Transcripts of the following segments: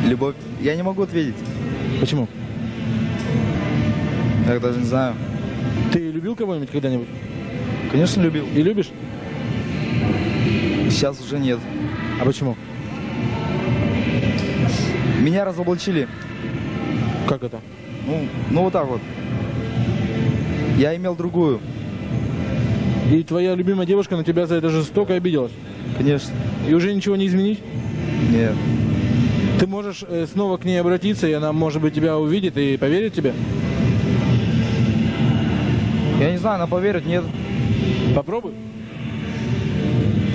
Любовь. Я не могу ответить. Почему? Я даже не знаю. Ты любил кого-нибудь когда-нибудь? Конечно, любил. И любишь? Сейчас уже нет. А почему? Меня разоблачили. Как это? Ну вот так вот. Я имел другую. И твоя любимая девушка на тебя за это жестоко обиделась? Конечно. И уже ничего не изменить? Нет. Ты можешь снова к ней обратиться, и она, может быть, тебя увидит и поверит тебе? Я не знаю, она поверит, нет. Попробуй.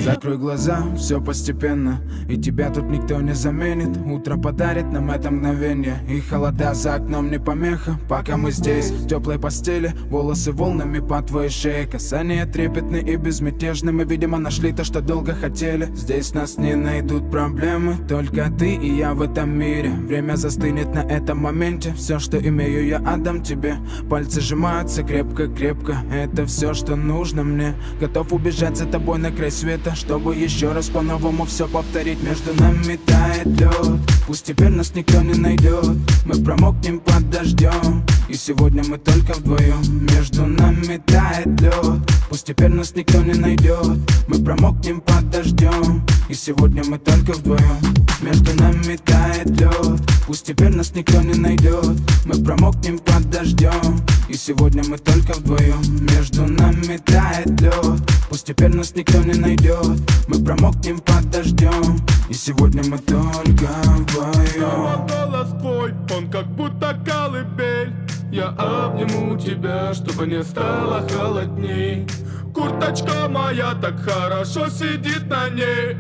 Закрой глаза, все постепенно, и тебя тут никто не заменит. Утро подарит нам это мгновение, и холода за окном не помеха. Пока мы здесь, в теплой постели, волосы волнами по твоей шее. Касания трепетны и безмятежны, мы, видимо, нашли то, что долго хотели. Здесь нас не найдут проблемы, только ты и я в этом мире. Время застынет на этом моменте, все, что имею, я отдам тебе. Пальцы сжимаются крепко-крепко, это все, что нужно мне. Готов убежать за тобой на край света, чтобы еще раз по-новому все повторить. Между нами тает лед, пусть теперь нас никто не найдет. Мы промокнем под дождем, и сегодня мы только вдвоем. Между нами тает лед, пусть теперь нас никто не найдет. Мы промокнем под дождем, и сегодня мы только вдвоем. Между нами тает лед, пусть теперь нас никто не найдет. Мы промокнем под дождем, и сегодня мы только вдвоем. Между нами тает лед, пусть теперь нас никто не найдет. Мы промокнем под дождем, и сегодня мы только вдвоем. Голос твой, он как будто колыбель. Я обниму тебя, чтобы не стало холодней. Курточка моя так хорошо сидит на ней.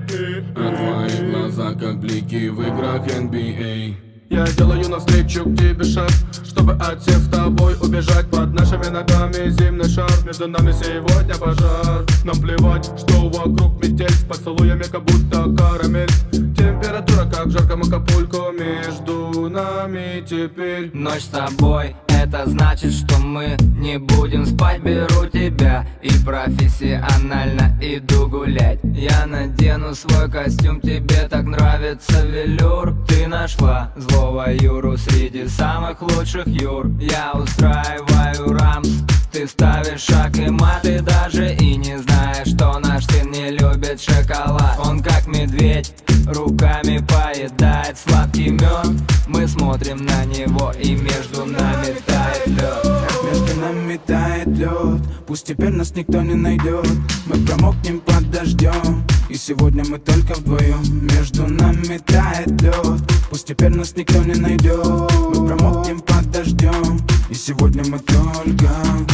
А твои глаза как блики в играх NBA. Я делаю навстречу к тебе шаг, чтобы от всех с тобой убежать. Под нашими ногами зимний шар, между нами сегодня пожар. Нам плевать, что вокруг метель, с поцелуями как будто карамель. Температура как в жарком Акапулько, между нами теперь. Ночь с тобой, это значит, что мы не будем спать. Беру тебя и профессионально иду гулять. Я надену свой костюм, тебе так нравится велюр. Ты нашла злого Юру среди самых лучших Юр. Я устраиваю рамс, ты ставишь шаг и мат. Ты даже и не знаешь, что наш сын не любит шоколад. Он как медведь, руками поедает сладкий мед. Мы смотрим на него, и между нами тает лед. Между нами тает лед, пусть теперь нас никто не найдет. Мы промокнем под дождем, и сегодня мы только вдвоем. Между нами тает лед, пусть теперь нас никто не найдет. Мы промокнем под дождем, и сегодня мы только вдвоем.